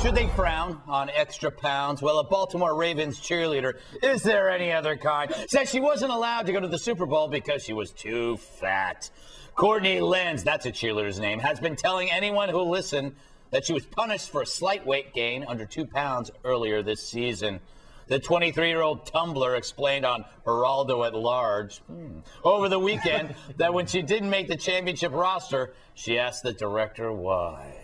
Should they frown on extra pounds? Well, a Baltimore Ravens cheerleader, is there any other kind, says she wasn't allowed to go to the Super Bowl because she was too fat. Courtney Lenz, that's a cheerleader's name, has been telling anyone who'll listen that she was punished for a slight weight gain under 2 pounds earlier this season. The 23-year-old tumbler explained on Geraldo at Large over the weekend that when she didn't make the championship roster, she asked the director why.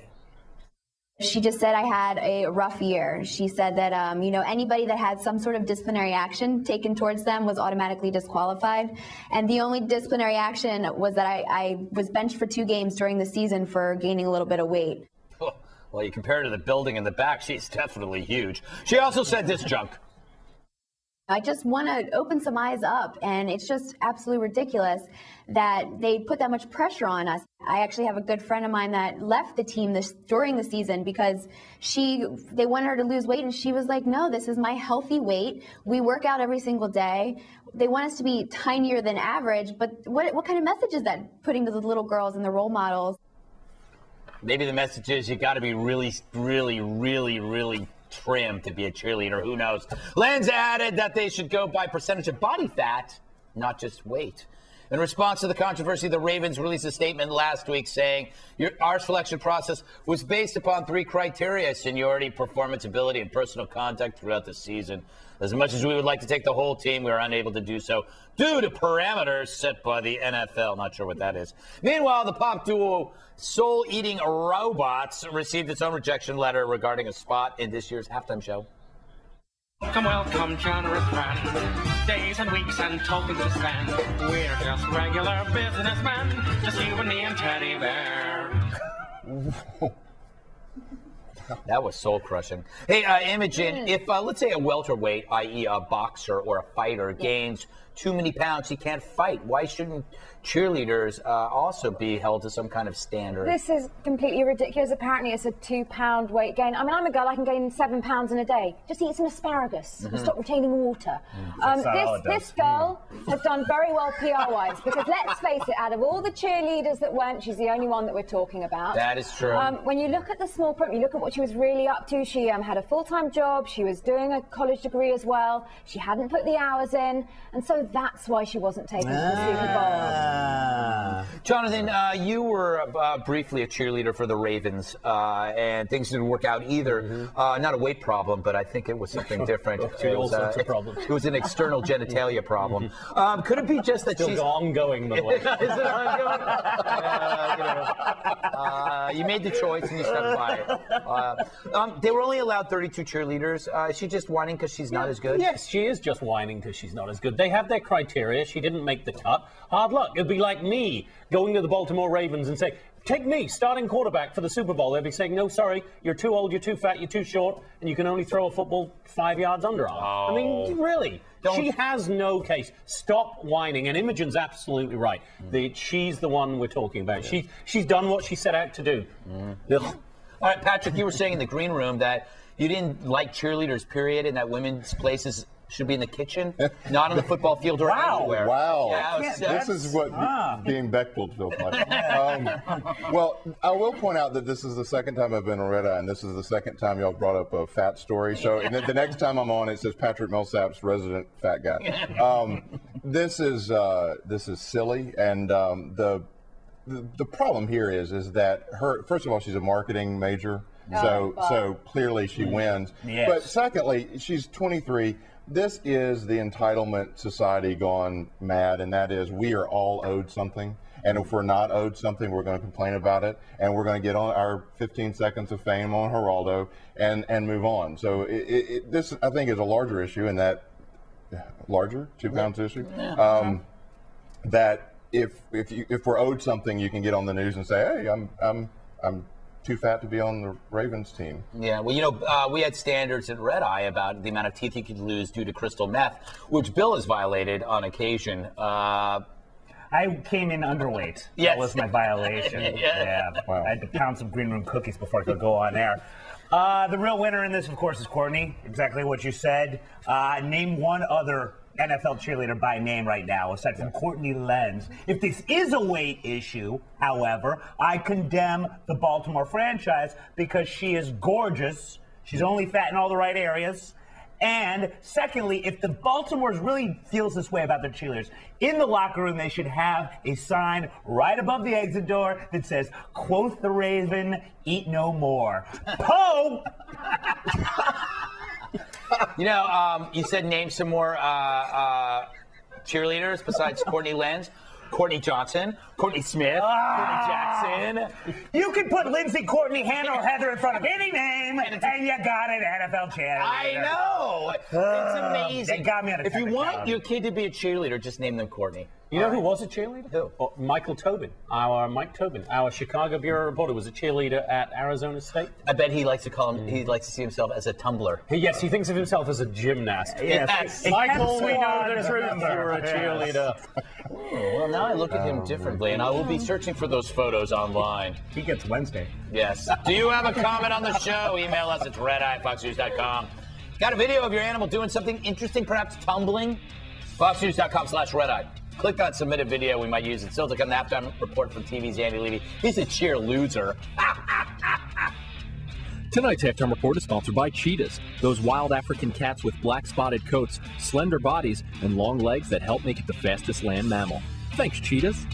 She just said I had a rough year. She said that, anybody that had some sort of disciplinary action taken towards them was automatically disqualified. And the only disciplinary action was that I was benched for 2 games during the season for gaining a little bit of weight. Well, you compare her to the building in the back, she's definitely huge. She also said this junk. I just want to open some eyes up, and it's just absolutely ridiculous that they put that much pressure on us. I actually have a good friend of mine that left the team during the season because they wanted her to lose weight, and she was like, no, this is my healthy weight. We work out every single day. They want us to be tinier than average, but what kind of message is that putting to the little girls and the role models? Maybe the message is you got to be really, really, really, really trim to be a cheerleader. Who knows? Lenz added that they should go by percentage of body fat, not just weight. In response to the controversy, the Ravens released a statement last week saying our selection process was based upon 3 criteria: seniority, performance ability, and personal conduct throughout the season. As much as we would like to take the whole team, we are unable to do so due to parameters set by the NFL. Not sure what that is. Meanwhile, the pop duo Soul Eating Robots received its own rejection letter regarding a spot in this year's halftime show. Welcome, generous friend. Days and weeks and talking to spend. We're just regular businessmen. Just you and me and Teddy Bear. That was soul-crushing. Hey, Imogen, if, let's say, a welterweight, i.e. a boxer or a fighter, gains too many pounds, he can't fight, why shouldn't cheerleaders also be held to some kind of standard? This is completely ridiculous. Apparently, it's a 2-pound weight gain. I mean, I'm a girl, I can gain 7 pounds in a day. Just eat some asparagus and stop retaining water. This girl has done very well PR-wise, because let's face it, out of all the cheerleaders that went, she's the only one that we're talking about. That is true. When you look at the small print, you look at what she was really up to. She had a full-time job. She was doing a college degree as well. She hadn't put the hours in, and so that's why she wasn't taken to the Super Bowl. Jonathan, you were briefly a cheerleader for the Ravens, and things didn't work out either. Not a weight problem, but I think it was something different. It was an external genitalia problem. Could it be just that she's ongoing, by the way? Is it ongoing? You made the choice and you stuck by it. They were only allowed 32 cheerleaders. Is she just whining because she's not as good? Yes, she is just whining because she's not as good. They have their criteria. She didn't make the cut. Hard luck. It'd be like me going to the Baltimore Ravens and saying, take me, starting quarterback for the Super Bowl. They'd be saying, no, sorry, you're too old, you're too fat, you're too short, and you can only throw a football 5 yards underarm. I mean, really. She has no case. Stop whining. And Imogen's absolutely right. She's the one we're talking about. She's done what she set out to do. All right, Patrick, you were saying in the green room that you didn't like cheerleaders, period, and that women's places should be in the kitchen, not on the football field or anywhere. Wow. Yeah, this is what being Beckfield feels like. Well, I will point out that this is the second time I've been on RedEye, and this is the second time y'all brought up a fat story. So the next time I'm on, it says Patrick Millsap's resident fat guy. This is silly, and the problem here is that first of all, she's a marketing major, so clearly she wins. Yes. But secondly, she's 23. This is the entitlement society gone mad, and that is we are all owed something. And if we're not owed something, we're going to complain about it, and we're going to get on our 15 seconds of fame on Geraldo and move on. So this, I think, is a larger issue, and that larger 2 pounds issue. That if we're owed something, you can get on the news and say, hey, I'm too fat to be on the Ravens team. Yeah, well, you know, we had standards at RedEye about the amount of teeth you could lose due to crystal meth, which Bill has violated on occasion. I came in underweight. Yes. That was my violation. Yeah. Wow. I had to pound some green room cookies before I could go on air. The real winner in this, of course, is Courtney. Exactly what you said. Name one other NFL cheerleader by name right now, aside from Courtney Lenz. If this is a weight issue, however, I condemn the Baltimore franchise because she is gorgeous She's only fat in all the right areas. And secondly, if the Baltimores really feels this way about their cheerleaders, in the locker room they should have a sign right above the exit door that says, "Quoth the Raven, eat no more." Poe! You said name some more cheerleaders besides Courtney Lenz. Courtney Johnson, Courtney Smith, Courtney Jackson. You can put Lindsay, Courtney, Hannah, or Heather in front of any name, and you got an NFL cheerleader. I know. It's amazing. They got me on a If you want your kid to be a cheerleader, just name them Courtney. You know who was a cheerleader? Who? Oh, Mike Tobin, our Chicago bureau reporter, was a cheerleader at Arizona State. I bet he likes to call him. He likes to see himself as a tumbler. Yes, he thinks of himself as a gymnast. Yes. Michael, we know the truth. You're a cheerleader. Well, now I look at him differently, and I will be searching for those photos online. He gets Wednesday. Yes. Do you have a comment on the show? Email us at redeye@foxnews.com. Got a video of your animal doing something interesting, perhaps tumbling? foxnews.com/redeye. Click on submit a video. We might use it. Still like a halftime report from TV's Andy Levy. He's a cheer loser. Tonight's halftime report is sponsored by cheetahs, those wild African cats with black spotted coats, slender bodies, and long legs that help make it the fastest land mammal. Thanks, cheetahs.